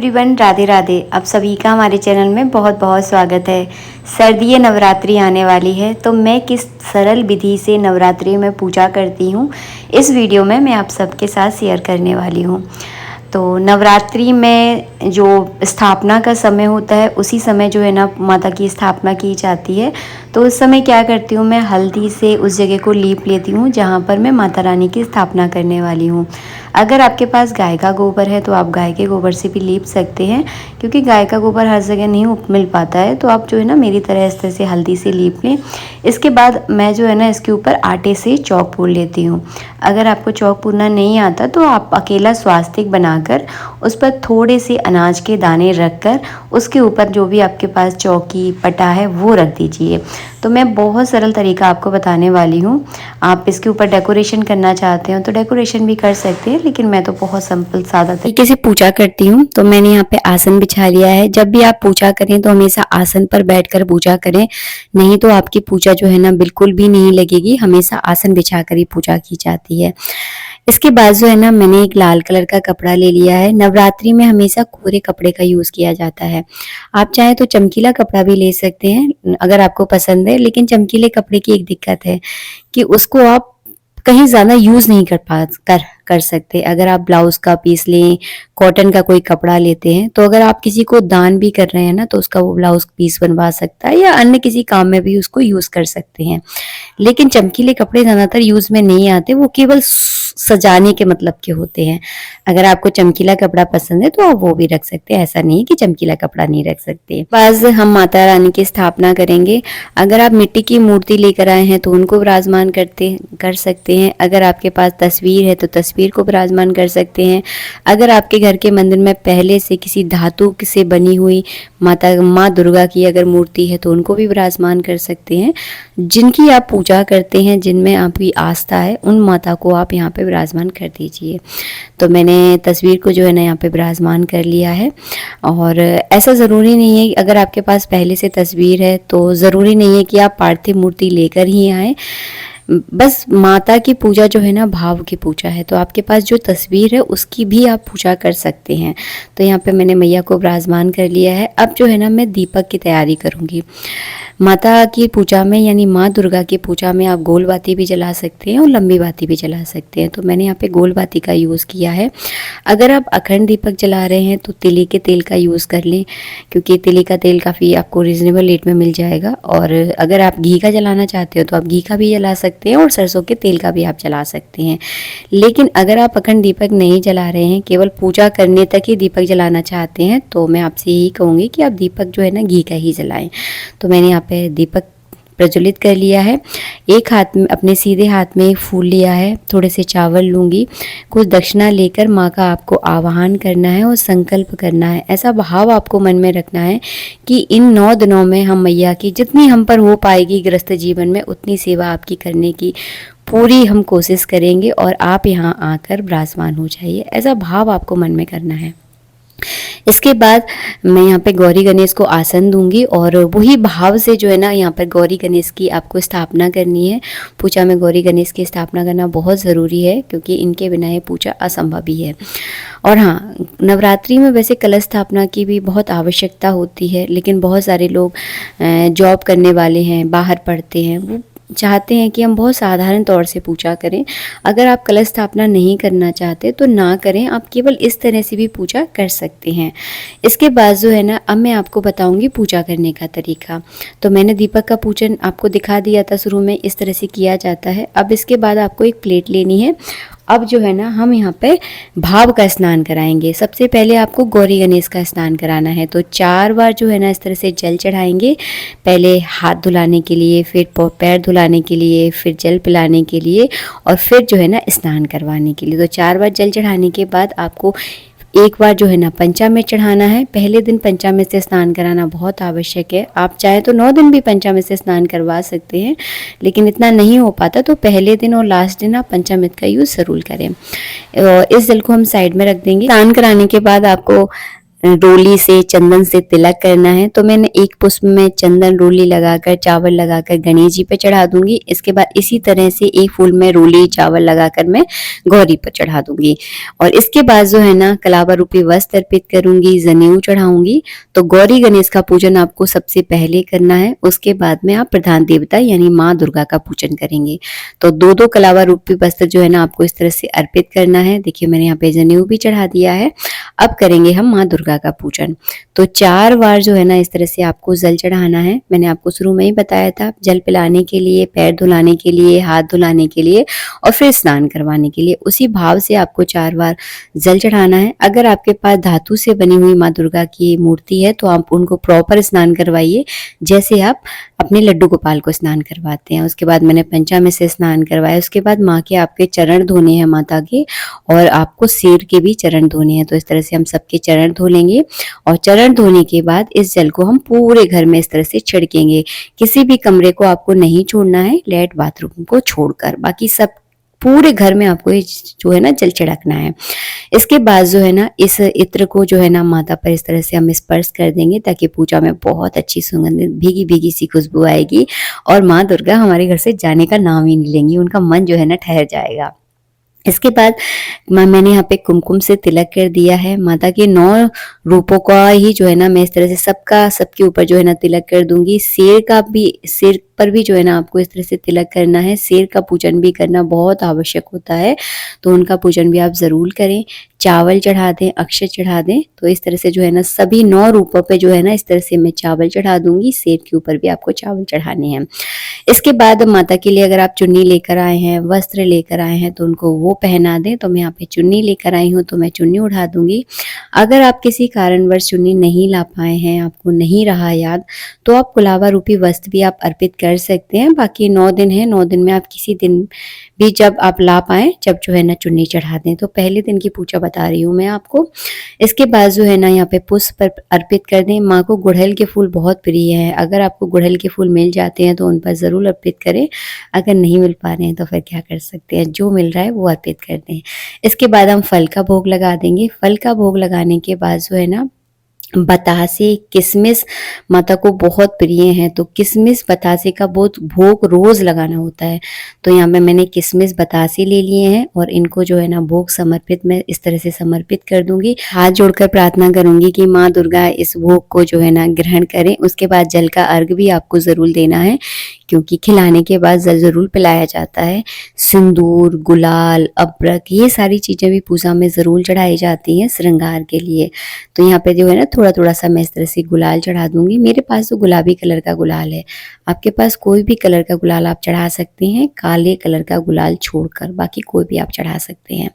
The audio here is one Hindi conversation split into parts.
एवरीवन, राधे राधे। आप सभी का हमारे चैनल में बहुत बहुत स्वागत है। सर्दीय नवरात्रि आने वाली है, तो मैं किस सरल विधि से नवरात्रि में पूजा करती हूँ, इस वीडियो में मैं आप सबके साथ शेयर करने वाली हूँ। तो नवरात्रि में जो स्थापना का समय होता है, उसी समय जो है ना माता की स्थापना की जाती है। तो उस समय क्या करती हूँ, मैं हल्दी से उस जगह को लीप लेती हूँ जहाँ पर मैं माता रानी की स्थापना करने वाली हूँ। अगर आपके पास गाय का गोबर है तो आप गाय के गोबर से भी लीप सकते हैं, क्योंकि गाय का गोबर हर जगह नहीं मिल पाता है। तो आप जो है ना मेरी तरह इस तरह से हल्दी से लीप लें। इसके बाद मैं जो है ना इसके ऊपर आटे से चौक पूर लेती हूँ। अगर आपको चौक पूरना नहीं आता तो आप अकेला स्वास्तिक बनाकर उस पर थोड़े से अनाज के दाने रखकर उसके ऊपर जो भी आपके पास चौकी पटा है वो रख दीजिए। तो मैं बहुत सरल तरीका आपको बताने वाली हूँ। आप इसके ऊपर डेकोरेशन करना चाहते हो तो डेकोरेशन भी कर सकते हैं, लेकिन मैं तो बहुत सिंपल सादा तरीके से पूजा करती हूँ। तो मैंने यहाँ पे आसन बिछा लिया है। जब भी आप पूजा करें तो हमेशा आसन पर बैठकर पूजा करें, नहीं तो आपकी पूजा जो है ना बिल्कुल भी नहीं लगेगी। हमेशा आसन बिछाकर ही पूजा की जाती है। इसके बाद जो है ना मैंने एक लाल कलर का कपड़ा ले लिया है। नवरात्रि में हमेशा कोरे कपड़े का यूज किया जाता है। आप चाहे तो चमकीला कपड़ा भी ले सकते हैं अगर आपको पसंद है, लेकिन चमकीले कपड़े की एक दिक्कत है कि उसको आप कहीं ज़्यादा यूज़ नहीं कर सकते। अगर आप ब्लाउज़ का पीस लें, कॉटन का कोई कपड़ा लेते हैं, तो अगर आप किसी को दान भी कर रहे हैं ना, तो उसका वो ब्लाउज़ पीस बनवा सकता है या अन्य किसी काम में भी उसको यूज़ कर सकते हैं। लेकिन चमकीले कपड़े ज़्यादातर यूज़ में नहीं आते, वो केवल सजाने के मतलब के होते हैं। अगर आपको चमकीला कपड़ा पसंद है तो आप वो भी रख सकते हैं, ऐसा नहीं कि चमकीला कपड़ा नहीं रख सकते। बस हम माता रानी की स्थापना करेंगे। अगर आप मिट्टी की मूर्ति लेकर आए हैं तो उनको विराजमान कर सकते हैं। अगर आपके पास तस्वीर है तो तस्वीर को विराजमान कर सकते हैं। अगर आपके घर के मंदिर में पहले से किसी धातु से बनी हुई माँ दुर्गा की अगर मूर्ति है तो उनको भी विराजमान कर सकते हैं। जिनकी आप पूजा करते हैं, जिनमें आपकी आस्था है, उन माता को आप यहाँ पे विराजमान कर दीजिए। तो मैंने तस्वीर को जो है ना यहाँ पे विराजमान कर लिया है। और ऐसा ज़रूरी नहीं है, अगर आपके पास पहले से तस्वीर है तो ज़रूरी नहीं है कि आप पार्थिव मूर्ति लेकर ही आएँ। बस माता की पूजा जो है ना भाव की पूजा है, तो आपके पास जो तस्वीर है उसकी भी आप पूजा कर सकते हैं। तो यहाँ पे मैंने मैया को विराजमान कर लिया है। अब जो है ना मैं दीपक की तैयारी करूँगी। माता की पूजा में यानी माँ दुर्गा की पूजा में आप गोल बाती भी जला सकते हैं और लंबी बाती भी जला सकते हैं। तो मैंने यहाँ पे गोल बाती का यूज़ किया है। अगर आप अखंड दीपक जला रहे हैं तो तिली के तेल का यूज़ कर लें, क्योंकि तिली का तेल काफ़ी आपको रिजनेबल रेट में मिल जाएगा। और अगर आप घी का जलाना चाहते हो तो आप घी का भी जला सकते हैं और सरसों के तेल का भी आप जला सकते हैं। लेकिन अगर आप अखंड दीपक नहीं जला रहे हैं, केवल पूजा करने तक ही दीपक जलाना चाहते हैं, तो मैं आपसे यही कहूँगी कि आप दीपक जो है ना घी का ही जलाएं। तो मैंने यहाँ पे दीपक प्रज्वलित कर लिया है। एक हाथ में अपने सीधे हाथ में एक फूल लिया है, थोड़े से चावल लूँगी, कुछ दक्षिणा लेकर माँ का आपको आवाहन करना है और संकल्प करना है। ऐसा भाव आपको मन में रखना है कि इन 9 दिनों में हम मैया की जितनी हम पर हो पाएगी गृहस्थ जीवन में उतनी सेवा आपकी करने की पूरी हम कोशिश करेंगे और आप यहाँ आकर विराजमान हो जाइए। ऐसा भाव आपको मन में करना है। इसके बाद मैं यहाँ पे गौरी गणेश को आसन दूंगी और वही भाव से जो है ना यहाँ पर गौरी गणेश की आपको स्थापना करनी है। पूजा में गौरी गणेश की स्थापना करना बहुत ज़रूरी है, क्योंकि इनके बिना ये पूजा असंभव ही है। और हाँ, नवरात्रि में वैसे कलश स्थापना की भी बहुत आवश्यकता होती है, लेकिन बहुत सारे लोग जॉब करने वाले हैं, बाहर पढ़ते हैं, वो चाहते हैं कि हम बहुत साधारण तौर से पूजा करें। अगर आप कलश स्थापना नहीं करना चाहते तो ना करें, आप केवल इस तरह से भी पूजा कर सकते हैं। इसके बाद जो है ना अब मैं आपको बताऊंगी पूजा करने का तरीका। तो मैंने दीपक का पूजन आपको दिखा दिया था शुरू में, इस तरह से किया जाता है। अब इसके बाद आपको एक प्लेट लेनी है। अब जो है ना हम यहाँ पे भाव का स्नान कराएंगे। सबसे पहले आपको गौरी गणेश का स्नान कराना है। तो 4 बार जो है ना इस तरह से जल चढ़ाएंगे। पहले हाथ धुलाने के लिए, फिर पैर धुलाने के लिए, फिर जल पिलाने के लिए और फिर जो है ना स्नान करवाने के लिए। तो 4 बार जल चढ़ाने के बाद आपको एक बार जो है ना पंचामृत चढ़ाना है। पहले दिन पंचामृत से स्नान कराना बहुत आवश्यक है। आप चाहे तो 9 दिन भी पंचामृत से स्नान करवा सकते हैं, लेकिन इतना नहीं हो पाता तो पहले दिन और लास्ट दिन आप पंचामृत का यूज़ ज़रूर करें। इस जल को हम साइड में रख देंगे। स्नान कराने के बाद आपको रोली से, चंदन से तिलक करना है। तो मैंने एक पुष्प में चंदन रोली लगाकर, चावल लगाकर गणेश जी पे चढ़ा दूंगी। इसके बाद इसी तरह से एक फूल में रोली चावल लगाकर मैं गौरी पर चढ़ा दूंगी। और इसके बाद जो है ना कलावा रूपी वस्त्र अर्पित करूंगी, जनेऊ चढ़ाऊंगी। तो गौरी गणेश का पूजन आपको सबसे पहले करना है, उसके बाद में आप प्रधान देवता यानी माँ दुर्गा का पूजन करेंगे। तो दो दो कलावा रूपी वस्त्र जो है ना आपको इस तरह से अर्पित करना है। देखिए मैंने यहाँ पे जनेऊ भी चढ़ा दिया है। अब करेंगे हम माँ दुर्गा का पूजन। तो 4 बार जो है ना इस तरह से आपको जल चढ़ाना है। मैंने आपको शुरू में ही बताया था, जल पिलाने के लिए, पैर धुलाने के लिए, हाथ धुलाने के लिए और फिर स्नान करवाने के लिए। उसी भाव से आपको 4 बार जल चढ़ाना है। अगर आपके पास धातु से बनी हुई माँ दुर्गा की मूर्ति है तो आप उनको प्रॉपर स्नान करवाइए, जैसे आप अपने लड्डू गोपाल को स्नान करवाते हैं। उसके बाद मैंने पंचामृत से स्नान करवाया। उसके बाद माँ के आपके चरण धोने हैं माता के, और आपको सिर के भी चरण धोने हैं। तो इस तरह से हम सबके चरण धो लेंगे और चरण धोने के बाद इस जल को हम पूरे घर में इस तरह से छिड़केंगे। किसी भी कमरे को आपको नहीं छोड़ना है, लेट बाथरूम को छोड़कर, बाकी सब पूरे घर में आपको ये जो है ना जल छिड़कना है। इसके बाद जो है ना इस इत्र को जो है ना माता पर इस तरह से हम स्पर्श कर देंगे, ताकि पूजा में बहुत अच्छी सुगंधित भीगी भीगी सी खुशबू आएगी और माँ दुर्गा हमारे घर से जाने का नाम ही नहीं लेंगी, उनका मन जो है ना ठहर जाएगा। इसके बाद मैंने यहाँ पे कुमकुम से तिलक कर दिया है। माता के 9 रूपों का ही जो है ना मैं इस तरह से सबके ऊपर जो है ना तिलक कर दूंगी। सिर पर भी जो है ना आपको इस तरह से तिलक करना है। सिर का पूजन भी करना बहुत आवश्यक होता है, तो उनका पूजन भी आप जरूर करें। चावल चढ़ा दें, अक्षत चढ़ा दें। तो इस तरह से जो है ना सभी 9 रूपों पे जो है ना इस तरह से मैं चावल चढ़ा दूंगी। सिर के ऊपर भी आपको चावल चढ़ाने हैं। इसके बाद माता के लिए अगर आप चुन्नी लेकर आए हैं, वस्त्र लेकर आए हैं, तो उनको वो पहना दें। तो मैं यहाँ पे चुन्नी लेकर आई हूँ तो मैं चुन्नी उठा दूंगी। अगर आप किसी कारणवश चुन्नी नहीं ला पाए हैं, आपको नहीं रहा याद, तो आप कुलावा रूपी वस्त्र भी आप अर्पित कर सकते हैं। बाकी 9 दिन है, 9 दिन में आप किसी दिन भी जब आप ला पाए, जब जो है ना चुन्नी चढ़ा दें। तो पहले दिन की पूजा बता रही हूँ मैं आपको। इसके बाद जो है ना यहाँ पे पुष्प अर्पित कर दें। माँ को गुड़हल के फूल बहुत प्रिय है। अगर आपको गुड़हल के फूल मिल जाते हैं तो उन पर जरूर अर्पित करें। अगर नहीं मिल पा रहे हैं तो फिर क्या कर सकते हैं, जो मिल रहा है वो अर्पित कर दें। इसके बाद हम फल का भोग लगा देंगे। फल का भोग लगाने के बाद जो है ना बतासे, किशमिश माता को बहुत प्रिय है, तो किशमिश बतासे का बहुत भोग रोज लगाना होता है। तो यहाँ पे मैंने किशमिश बतासे ले लिए हैं और इनको जो है ना भोग समर्पित मैं इस तरह से समर्पित कर दूंगी। हाथ जोड़कर प्रार्थना करूंगी कि माँ दुर्गा इस भोग को जो है ना ग्रहण करें। उसके बाद जल का अर्घ भी आपको जरूर देना है, क्योंकि खिलाने के बाद जल जरूर पिलाया जाता है। सिंदूर, गुलाल, अबरक, ये सारी चीजें भी पूजा में जरूर चढ़ाई जाती हैं श्रृंगार के लिए। तो यहाँ पे जो है ना थोड़ा थोड़ा सा मैं इस तरह से गुलाल चढ़ा दूंगी। मेरे पास तो गुलाबी कलर का गुलाल है, आपके पास कोई भी कलर का गुलाल आप चढ़ा सकते हैं, काले कलर का गुलाल छोड़कर, बाकी कोई भी आप चढ़ा सकते हैं।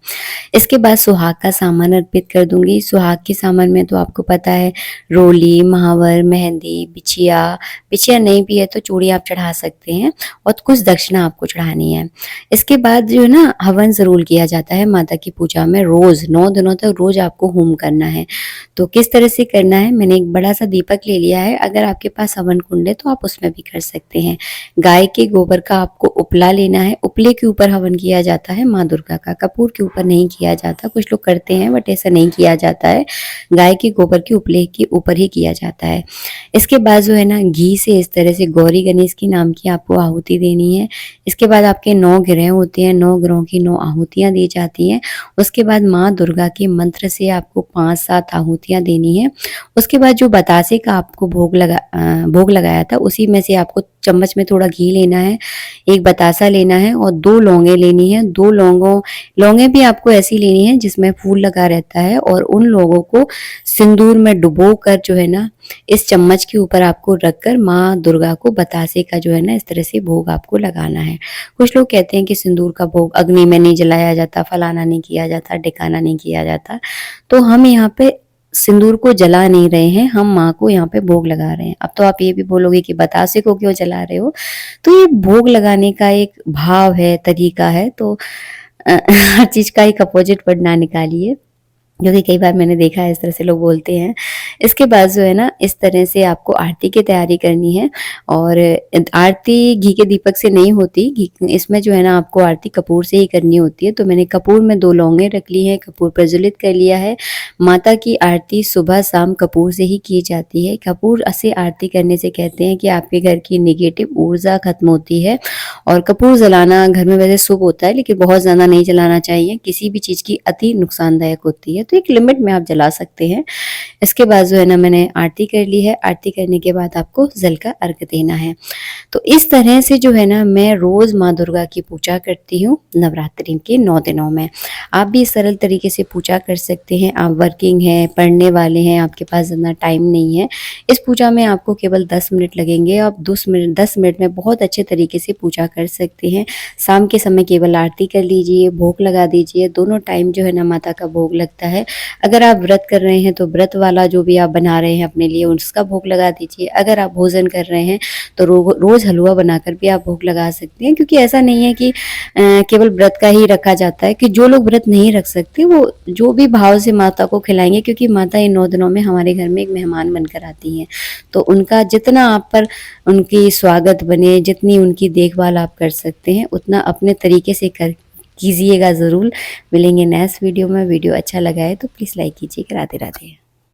इसके बाद सुहाग का सामान अर्पित कर दूंगी। सुहाग के सामान में तो आपको पता है रोली, महावर, मेहंदी, बिछिया नहीं भी है तो चूड़ी आप चढ़ा सकते हैं और कुछ दक्षिणा आपको चढ़ानी है। इसके बाद जो है ना हवन जरूर किया जाता है माता की पूजा में। रोज 9 दिनों तक रोज आपको होम करना है। तो किस तरह से करना है, मैंने एक बड़ा सा दीपक ले लिया है। अगर आपके पास हवन कुंड है तो आप उसमें भी कर सकते हैं। गाय के गोबर का आपको उपला लेना है। उपले के ऊपर हवन किया जाता है माँ दुर्गा का, कपूर के ऊपर नहीं किया जाता। कुछ लोग करते हैं बट ऐसा नहीं किया जाता है, गाय के गोबर के उपले के ऊपर ही किया जाता है। इसके बाद जो है ना घी से इस तरह से गौरी गणेश की नाम की आपको आहुति देनी है। इसके बाद आपके 9 ग्रह होते हैं, 9 ग्रहों की 9 आहुतियां दी जाती हैं। उसके बाद माँ दुर्गा के मंत्र से आपको 5-7 आहुतियां देनी है। उसके बाद जो बतासे का आपको भोग लगाया था, उसी में से आपको चम्मच में थोड़ा घी लेना है, एक बतासा लेना है और 2 लौंगे लेनी है। 2 लौंगे भी आपको ऐसी लेनी है जिसमें फूल लगा रहता है, और उन लोगों को सिंदूर में डुबो कर जो है ना इस चम्मच के ऊपर आपको रखकर माँ दुर्गा को बतासे का जो है ना इस तरह से भोग आपको लगाना है। कुछ लोग कहते हैं कि सिंदूर का भोग अग्नि में नहीं जलाया जाता, फलाना नहीं किया जाता, ढिकाना नहीं किया जाता। तो हम यहाँ पे सिंदूर को जला नहीं रहे हैं, हम माँ को यहाँ पे भोग लगा रहे हैं। अब तो आप ये भी बोलोगे कि बतासे को क्यों जला रहे हो, तो ये भोग लगाने का एक भाव है, तरीका है। तो हर चीज का एक अपोजिट वर्ड ना निकालिए। जो कि कई बार मैंने देखा है इस तरह से लोग बोलते हैं। इसके बाद जो है ना इस तरह से आपको आरती की तैयारी करनी है और आरती घी के दीपक से नहीं होती, घी इसमें जो है ना आपको आरती कपूर से ही करनी होती है। तो मैंने कपूर में 2 लौंगे रख ली हैं, कपूर प्रज्वलित कर लिया है। माता की आरती सुबह-शाम कपूर से ही की जाती है। कपूर से आरती करने से कहते हैं कि आपके घर की नेगेटिव ऊर्जा खत्म होती है और कपूर जलाना घर में वैसे शुभ होता है, लेकिन बहुत ज़्यादा नहीं जलाना चाहिए। किसी भी चीज़ की अति नुकसानदायक होती है, तो एक लिमिट में आप जला सकते हैं। इसके बाद जो है ना मैंने आरती कर ली है। आरती करने के बाद आपको जल का अर्घ देना है। तो इस तरह से जो है ना मैं रोज़ माँ दुर्गा की पूजा करती हूँ नवरात्रि के 9 दिनों में। आप भी इस सरल तरीके से पूजा कर सकते हैं। आप वर्किंग हैं, पढ़ने वाले हैं, आपके पास ज़्यादा टाइम नहीं है। इस पूजा में आपको केवल 10 मिनट लगेंगे। आप 10 मिनट में बहुत अच्छे तरीके से पूजा कर सकते हैं। शाम के समय केवल आरती कर लीजिए, भोग लगा दीजिए। दोनों टाइम जो है ना माता का भोग लगता है। अगर आप व्रत कर रहे हैं तो व्रत वाला जो भी आप बना रहे हैं अपने लिए उसका भोग लगा दीजिए। अगर आप भोजन कर रहे हैं तो रोज़ हलवा बनाकर भी आप भोग लगा सकते हैं, क्योंकि ऐसा नहीं है कि केवल व्रत का ही रखा जाता है। कि जो लोग व्रत नहीं रख सकते वो जो भी भाव से माता को खिलाएंगे, क्योंकि माता इन 9 दिनों में हमारे घर में एक मेहमान बनकर आती हैं। तो उनका जितना आप पर उनकी स्वागत बने, जितनी उनकी देखभाल आप कर सकते हैं उतना अपने तरीके से कर कीजिएगा ज़रूर। मिलेंगे नेक्स्ट वीडियो में। वीडियो अच्छा लगा है तो प्लीज़ लाइक कीजिएगा। राधे राधे।